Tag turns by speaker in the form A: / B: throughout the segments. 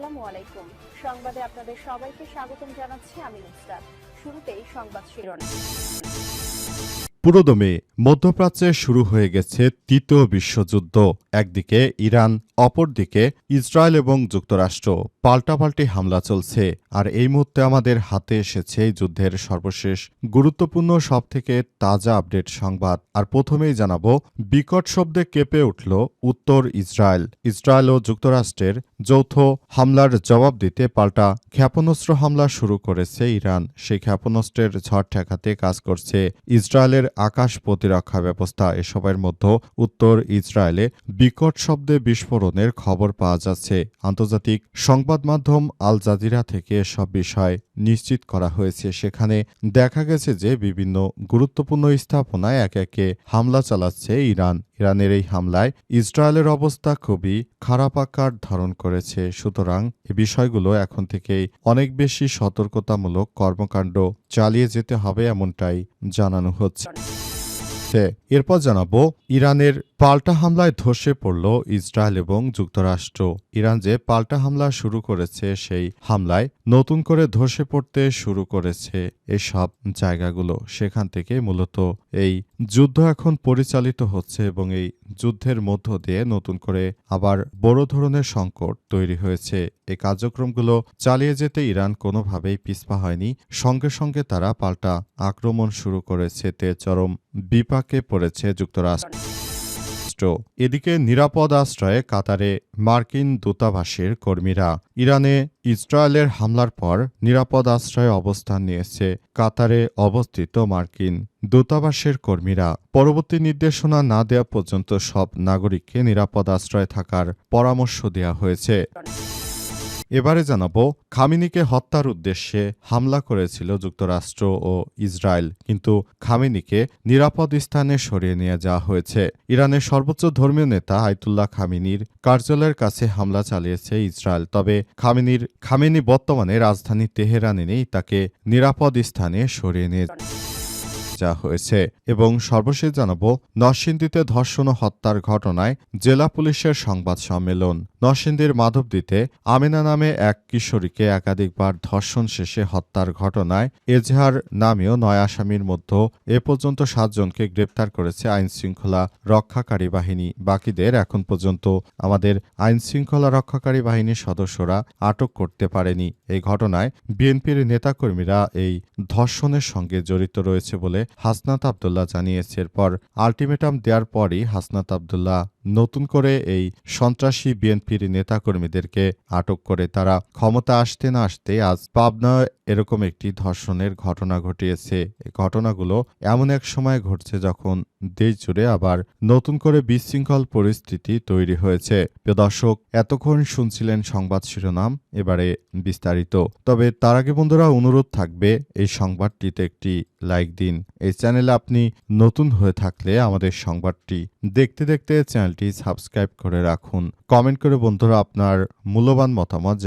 A: আসসালামু আলাইকুম। সংবাদে আপনাদের সবাইকে স্বাগতম জানাচ্ছি আমি নুসরাত। শুরুতেই সংবাদ শিরোনাম।
B: পুরোদমে মধ্যপ্রাচ্যে শুরু হয়ে গেছে তৃতীয় বিশ্বযুদ্ধ। একদিকে ইরান, অপরদিকে ইসরায়েল এবং যুক্তরাষ্ট্র পাল্টাপাল্টি হামলা চলছে। আর এই মুহূর্তে আমাদের হাতে এসেছে এই যুদ্ধের সর্বশেষ গুরুত্বপূর্ণ সবথেকে তাজা আপডেট সংবাদ। আর প্রথমেই জানাবো, বিকট শব্দে কেঁপে উঠল উত্তর ইসরায়েল। ইসরায়েল ও যুক্তরাষ্ট্রের যৌথ হামলার জবাব দিতে পাল্টা ক্ষেপণাস্ত্র হামলা শুরু করেছে ইরান। সেই ক্ষেপণাস্ত্রের ঝড় ঠেকাতে কাজ করছে ইসরায়েলের আকাশ প্রতিরক্ষা ব্যবস্থা। এসবের মধ্যে উত্তর ইসরায়েলে বিকট শব্দে বিস্ফোরণের খবর পাওয়া যাচ্ছে। আন্তর্জাতিক সংবাদ মাধ্যম আল জাজিরা থেকে এসব বিষয় নিশ্চিত করা হয়েছে। সেখানে দেখা গেছে যে বিভিন্ন গুরুত্বপূর্ণ স্থাপনায় একে একে হামলা চালাচ্ছে ইরান। ইরানের এই হামলায় ইসরায়েলের অবস্থা খুবই খারাপ আকার ধারণ করেছে। সুতরাং এই বিষয়গুলো এখন থেকেই অনেক বেশি সতর্কতামূলক কর্মকাণ্ড চালিয়ে যেতে হবে, এমনটাই জানানো হচ্ছে। এরপর জানাবো, ইরানের পাল্টা হামলায় ধসে পড়ল ইসরায়েল এবং যুক্তরাষ্ট্র। ইরান যে পাল্টা হামলা শুরু করেছে, সেই হামলায় নতুন করে ধসে পড়তে শুরু করেছে এসব জায়গাগুলো। সেখান থেকে মূলত এই যুদ্ধ এখন পরিচালিত হচ্ছে এবং এই যুদ্ধের মধ্য দিয়ে নতুন করে আবার বড় ধরনের সংকট তৈরি হয়েছে। এই কার্যক্রমগুলো চালিয়ে যেতে ইরান কোনোভাবেই পিছপা হয়নি। সঙ্গে সঙ্গে তারা পাল্টা আক্রমণ শুরু করেছে। তে চরম বিপাকে পড়েছে যুক্তরাষ্ট্র। এদিকে নিরাপদ আশ্রয়ে কাতারে মার্কিন দূতাবাসের কর্মীরা। ইরানে ইসরায়েলের হামলার পর নিরাপদ আশ্রয়ে অবস্থান নিয়েছে কাতারে অবস্থিত মার্কিন দূতাবাসের কর্মীরা। পরবর্তী নির্দেশনা না দেওয়া পর্যন্ত সব নাগরিককে নিরাপদ আশ্রয়ে থাকার পরামর্শ দেওয়া হয়েছে। এবারে জানাবো, খামেনিকে হত্যার উদ্দেশ্যে হামলা করেছিল যুক্তরাষ্ট্র ও ইসরায়েল, কিন্তু খামেনিকে নিরাপদ স্থানে সরিয়ে নিয়ে যাওয়া হয়েছে। ইরানের সর্বোচ্চ ধর্মীয় নেতা আয়াতুল্লাহ খামেনির কার্যালয়ের কাছে হামলা চালিয়েছে ইসরায়েল। তবে খামেনি বর্তমানে রাজধানী তেহরানে নেই, তাকে নিরাপদ স্থানে সরিয়ে নিয়ে হয়েছে। এবং সর্বশেষ জানাবো, নরসিংদীতে ধর্ষণ ও হত্যার ঘটনায় জেলা পুলিশের সংবাদ সম্মেলন। নরসিংদীর মাধবদীতে আমেনা নামে এক কিশোরীকে একাধিকবার ধর্ষণ শেষে হত্যার ঘটনায় এজাহার নামীয় ৯ আসামির মধ্যে এ পর্যন্ত ৭ জনকে গ্রেপ্তার করেছে আইনশৃঙ্খলা রক্ষাকারী বাহিনী। বাকিদের এখন পর্যন্ত আমাদের আইনশৃঙ্খলা রক্ষাকারী বাহিনীর সদস্যরা আটক করতে পারেনি। এই ঘটনায় বিএনপির নেতাকর্মীরা এই ধর্ষণের সঙ্গে জড়িত রয়েছে বলে হাসনাত আব্দুল্লাহ জানিয়েছে। এরপর আলটিমেটাম দেওয়ার পরই হাসনাত আব্দুল্লাহ নতুন করে এই সন্ত্রাসী বিএনপির নেতাকর্মীদেরকে আটক করে তারা ক্ষমতা আসতে না আসতে আজ পাবনায় এরকম একটি ধর্ষণের ঘটনা ঘটিয়েছে। এই ঘটনাগুলো এমন এক সময় ঘটছে যখন দেশ জুড়ে আবার নতুন করে বিশৃঙ্খল পরিস্থিতি তৈরি হয়েছে। প্রিয় দর্শক, এতক্ষণ শুনছিলেন সংবাদ শিরোনাম, এবারে বিস্তারিত। তবে তার আগে বন্ধুরা, অনুরোধ থাকবে এই সংবাদটিতে একটি লাইক দিন। এই চ্যানেলে আপনি নতুন হয়ে থাকলে আমাদের সংবাদটি দেখতে দেখতে চ্যানেলটি সাবস্ক্রাইব করে রাখুন। কমেন্ট করে বন্ধুরা আপনার মূল্যবান মতামত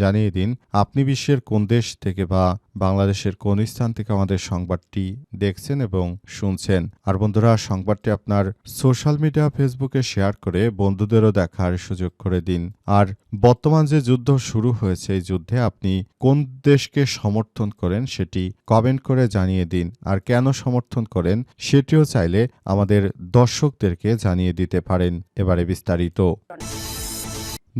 B: জানিয়ে দিন আপনি বিশ্বের কোন দেশ থেকে বা বাংলাদেশের কোন স্থান থেকে আমাদের সংবাদটি দেখছেন এবং শুনছেন। আর বন্ধুরা, সংবাদটি আপনার সোশ্যাল মিডিয়া ফেসবুকে শেয়ার করে বন্ধুদেরও দেখার সুযোগ করে দিন। আর বর্তমান যে যুদ্ধ শুরু হয়েছে, এই যুদ্ধে আপনি কোন দেশকে সমর্থন করেন সেটি কমেন্ট করে জানিয়ে দিন। আর কেন সমর্থন করেন সেটিও চাইলে আমাদের দর্শকদেরকে জানিয়ে দিতে পারেন। এবারে বিস্তারিত।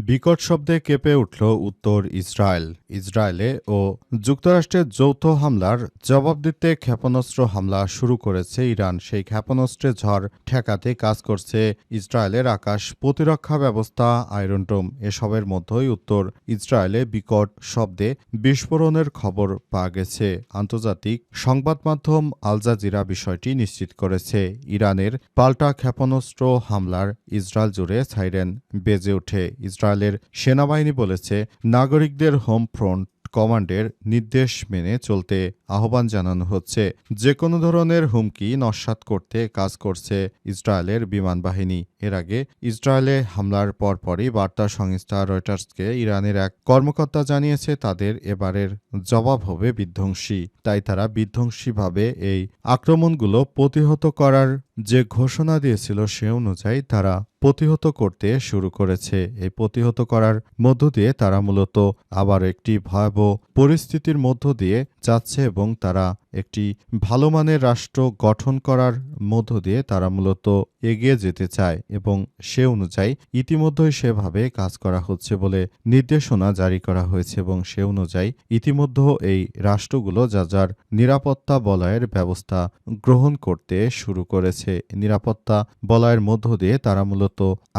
B: বিকট শব্দে কেঁপে উঠল উত্তর ইসরায়েল। ইসরায়েলে ও যুক্তরাষ্ট্রের যৌথ হামলার জবাব দিতে ক্ষেপণাস্ত্র হামলা শুরু করেছে ইরান। সেই ক্ষেপণাস্ত্রের ঝড় ঠেকাতে কাজ করছে ইসরায়েলের আকাশ প্রতিরক্ষা ব্যবস্থা আয়রন ডোম। এসবের মধ্যেই উত্তর ইসরায়েলে বিকট শব্দে বিস্ফোরণের খবর পাওয়া গেছে। আন্তর্জাতিক সংবাদ মাধ্যম আল জাজিরা বিষয়টি নিশ্চিত করেছে। ইরানের পাল্টা ক্ষেপণাস্ত্র হামলার ইসরায়েল জুড়ে সাইরেন বেজে ওঠে। ইসরায়েলের সেনাবাহিনী বলেছে, নাগরিকদের হোম ফ্রন্ট কমান্ডের নির্দেশ মেনে চলতে আহ্বান জানানো হচ্ছে। যে কোনো ধরনের হুমকি নস্যাৎ করতে কাজ করছে ইসরায়েলের বিমান বাহিনী। এর আগে ইসরায়েলে হামলার পরপরই বার্তা সংস্থা রয়টার্সকে ইরানের এক কর্মকর্তা জানিয়েছে তাদের এবারের জবাব হবে বিধ্বংসী। তাই তারা বিধ্বংসীভাবে এই আক্রমণগুলো প্রতিহত করার যে ঘোষণা দিয়েছিল সে অনুযায়ী তারা প্রতিহত করতে শুরু করেছে। এই প্রতিহত করার মধ্য দিয়ে তারা মূলত আবার একটি ভয়াবহ পরিস্থিতির মধ্য দিয়ে যাচ্ছে এবং তারা একটি ভালো মানের রাষ্ট্র গঠন করার মধ্য দিয়ে তারা মূলত এগিয়ে যেতে চায় এবং সে অনুযায়ী ইতিমধ্যেই সেভাবে কাজ করা হচ্ছে বলে নির্দেশনা জারি করা হয়েছে এবং সে অনুযায়ী ইতিমধ্যে এই রাষ্ট্রগুলো যার নিরাপত্তা বলয়ের ব্যবস্থা গ্রহণ করতে শুরু করেছে। নিরাপত্তা বলয়ের মধ্য দিয়ে তারা মূলত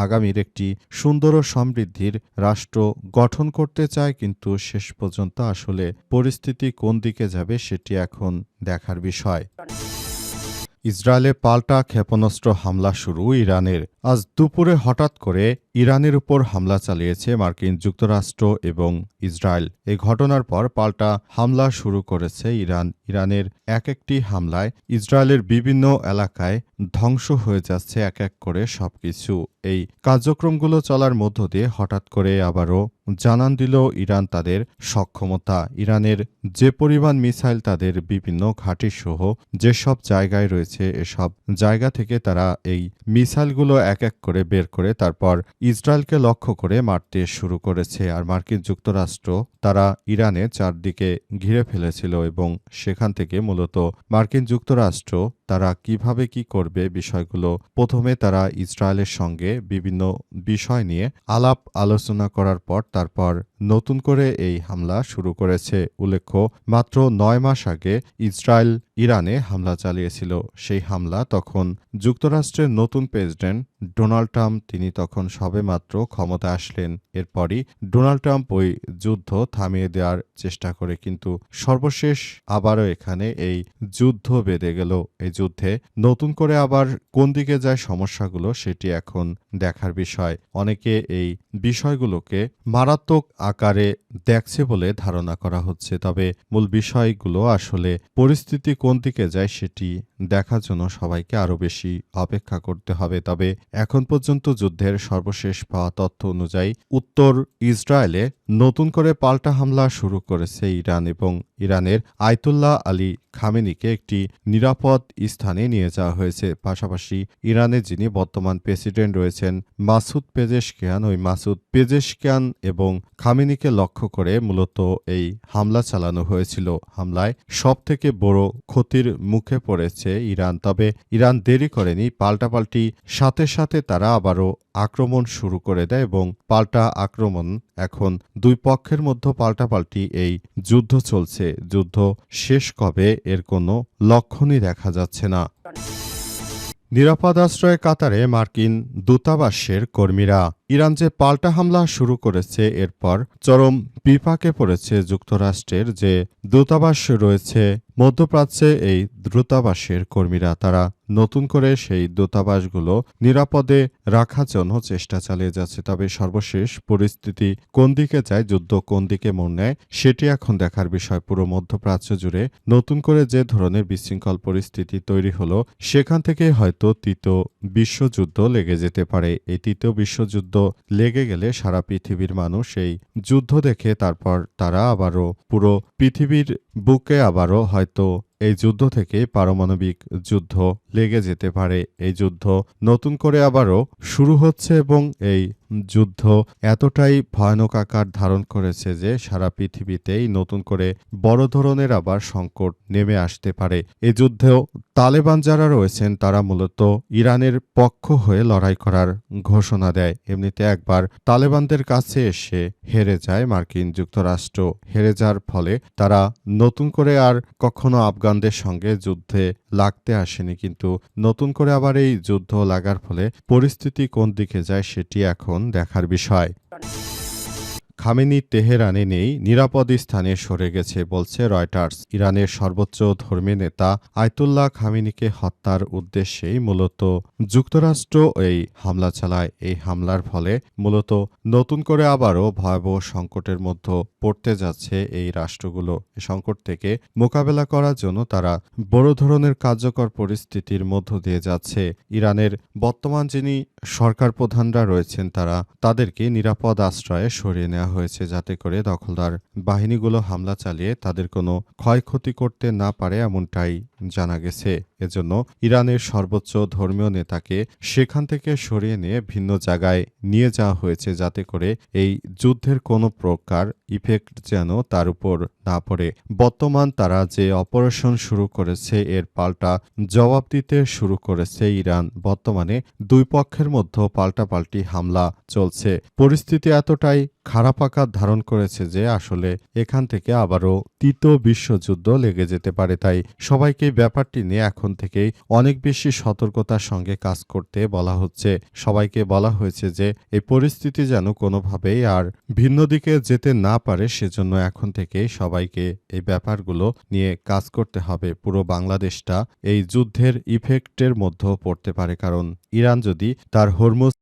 B: আগামীর একটি সুন্দর ও সমৃদ্ধির রাষ্ট্র গঠন করতে চায়, কিন্তু শেষ পর্যন্ত আসলে পরিস্থিতি কোন দিকে যাবে সেটি এখন দেখার বিষয়। ইসরায়েলে পাল্টা ক্ষেপণাস্ত্র হামলা শুরু ইরানের। আজ দুপুরে হঠাৎ করে ইরানের উপর হামলা চালিয়েছে মার্কিন যুক্তরাষ্ট্র এবং ইসরায়েল। এই ঘটনার পর পাল্টা হামলা শুরু করেছে ইরান। ইরানের একটি হামলায় ইসরায়েলের বিভিন্ন এলাকায় ধ্বংস হয়ে যাচ্ছে এক এক করে সবকিছু। এই কার্যক্রমগুলো চলার মধ্য দিয়ে হঠাৎ করে আবারও জানান দিল ইরান তাদের সক্ষমতা। ইরানের যে পরিমাণ মিসাইল তাদের বিভিন্ন ঘাঁটিসহ যেসব জায়গায় রয়েছে এসব জায়গা থেকে তারা এই মিসাইলগুলো এক এক করে বের করে তারপর ইসরায়েলকে লক্ষ্য করে মারতে শুরু করেছে। আর মার্কিন যুক্তরাষ্ট্র তারা ইরানে চারদিকে ঘিরে ফেলেছিল এবং সেখান থেকে মূলত মার্কিন যুক্তরাষ্ট্র তারা কিভাবে কি করবে বিষয়গুলো প্রথমে তারা ইসরায়েলের সঙ্গে বিভিন্ন বিষয় নিয়ে আলাপ আলোচনা করার পর তারপর নতুন করে এই হামলা শুরু করেছে। উল্লেখ্য, মাত্র ৯ মাস আগে ইসরায়েল ইরানে হামলা চালিয়েছিল। সেই হামলা তখন যুক্তরাষ্ট্রের নতুন প্রেসিডেন্ট ডোনাল্ড ট্রাম্প তিনি তখন সবেমাত্র ক্ষমতা আসলেন। এরপরই ডোনাল্ড ট্রাম্প ওই যুদ্ধ থামিয়ে দেওয়ার চেষ্টা করে, কিন্তু সর্বশেষ আবারও এখানে এই যুদ্ধ বেঁধে গেল। এই যুদ্ধে নতুন করে আবার কোন দিকে যায় সমস্যাগুলো সেটি এখন দেখার বিষয়। অনেকে এই বিষয়গুলোকে মারাত্মক আকারে দেখছে বলে ধারণা করা হচ্ছে, তবে মূল বিষয়গুলো আসলে পরিস্থিতি কোন দিকে যায় সেটি দেখার জন্য সবাইকে আরও বেশি অপেক্ষা করতে হবে। তবে এখন পর্যন্ত যুদ্ধের সর্বশেষ পাওয়া তথ্য অনুযায়ী উত্তর ইসরায়েলে নতুন করে পাল্টা হামলা শুরু করেছে ইরান এবং ইরানের আয়াতুল্লাহ আলী খামেনিকে একটি নিরাপদ স্থানে নিয়ে যাওয়া হয়েছে। পাশাপাশি ইরানের যিনি বর্তমান প্রেসিডেন্ট রয়েছেন মাসুদ পেজেশকিয়ান, ওই মাসুদ পেজেশকিয়ান এবং খামেনিকে লক্ষ্য করে মূলত এই হামলা চালানো হয়েছিল। হামলায় সবথেকে বড় ক্ষতির মুখে পড়েছে ইরান। তবে ইরান দেরি করেনি, পাল্টাপাল্টি সাথে সাথে তারা আবারও আক্রমণ শুরু করে দেয় এবং পাল্টা আক্রমণ এখন দুই পক্ষের মধ্যে পাল্টাপাল্টি এই যুদ্ধ চলছে। যুদ্ধ শেষ কবে এর কোনো লক্ষণই দেখা যাচ্ছে না। নিরাপদ আশ্রয়ে কাতারে মার্কিন দূতাবাসের কর্মীরা। ইরান যে পাল্টা হামলা শুরু করেছে এরপর চরম বিপাকে পড়েছে যুক্তরাষ্ট্রের যে দূতাবাস রয়েছে মধ্যপ্রাচ্যে। এই দূতাবাসের কর্মীরা তারা নতুন করে সেই দূতাবাসগুলো নিরাপদে রাখার জন্য চেষ্টা চালিয়ে যাচ্ছে। তবে সর্বশেষ পরিস্থিতি কোন দিকে যায়, যুদ্ধ কোন দিকে মোড় নেয় সেটি এখন দেখার বিষয়। পুরো মধ্যপ্রাচ্য জুড়ে নতুন করে যে ধরনের বিশৃঙ্খল পরিস্থিতি তৈরি হলো সেখান থেকে হয়তো তৃতীয় বিশ্বযুদ্ধ লেগে যেতে পারে। এই তৃতীয় বিশ্বযুদ্ধ লেগে গেলে সারা পৃথিবীর মানুষ এই যুদ্ধ দেখে তারপর তারা আবারও পুরো পৃথিবীর বুকে আবারও হয়তো এই যুদ্ধ থেকে পারমাণবিক যুদ্ধ লেগে যেতে পারে। এই যুদ্ধ নতুন করে আবারও শুরু হচ্ছে এবং এই যুদ্ধ এতটাই ভয়ানক আকার ধারণ করেছে যে সারা পৃথিবীতেই নতুন করে বড় ধরনের আবার সংকট নেমে আসতে পারে। এই যুদ্ধেও তালেবান যারা রয়েছেন তারা মূলত ইরানের পক্ষ হয়ে লড়াই করার ঘোষণা দেয়। এমনিতে একবার তালেবানদের কাছে এসে হেরে যায় মার্কিন যুক্তরাষ্ট্র। হেরে যাওয়ার ফলে তারা নতুন করে আর কখনো আফগানদের সঙ্গে যুদ্ধে লাগতে আসেনি, কিন্তু নতুন করে আবার এই যুদ্ধ লাগার ফলে পরিস্থিতি কোন দিকে যায় সেটি এখন দেখার বিষয়। খামেনি তেহরানে নেই, নিরাপদ স্থানে সরে গেছে বলছে রয়টার্স। ইরানের সর্বোচ্চ ধর্মীয় নেতা আয়াতুল্লাহ খামেনিকে হত্যার উদ্দেশ্যেই মূলত যুক্তরাষ্ট্র এই হামলা চালায়। এই হামলার ফলে মূলত নতুন করে আবারও ভয়াবহ সংকটের মধ্যে পড়তে যাচ্ছে এই রাষ্ট্রগুলো। এই সংকট থেকে মোকাবেলা করার জন্য তারা বড় ধরনের কার্যকর পরিস্থিতির মধ্য দিয়ে যাচ্ছে। ইরানের বর্তমান যিনি সরকার প্রধানরা রয়েছেন তাদেরকে নিরাপদ আশ্রয়ে সরিয়ে নেওয়া হয়েছে, যাতে করে দখলদার বাহিনীগুলো হামলা চালিয়ে তাদের কোনো ক্ষয়ক্ষতি করতে না পারে, এমনটাই জানা গেছে। এজন্য ইরানের সর্বোচ্চ ধর্মীয় নেতাকে সেখান থেকে সরিয়ে নিয়ে ভিন্ন জায়গায় নিয়ে যাওয়া হয়েছে, যাতে করে এই যুদ্ধের কোনো প্রকার ইফেক্ট যেন তার উপর না পড়ে। বর্তমান তারা যে অপারেশন শুরু করেছে এর পাল্টা জবাব দিতে শুরু করেছে ইরান। বর্তমানে দুই পক্ষের মধ্যে পাল্টাপাল্টি হামলা চলছে। পরিস্থিতি এতটাই খারাপ আকার ধারণ করেছে যে আসলে এখান থেকে আবারও তৃতীয় বিশ্বযুদ্ধ লেগে যেতে পারে। তাই সবাইকে ব্যাপারটি নিয়ে এখন থেকেই অনেক বেশি সতর্কতার সঙ্গে কাজ করতে বলা হচ্ছে। সবাইকে বলা হয়েছে যে এই পরিস্থিতি যেন কোনোভাবেই আর ভিন্ন দিকে যেতে না পারে, সেজন্য এখন থেকেই সবাইকে এই ব্যাপারগুলো নিয়ে কাজ করতে হবে। পুরো বাংলাদেশটা এই যুদ্ধের ইফেক্টের মধ্যেও পড়তে পারে, কারণ ইরান যদি তার হরমুজ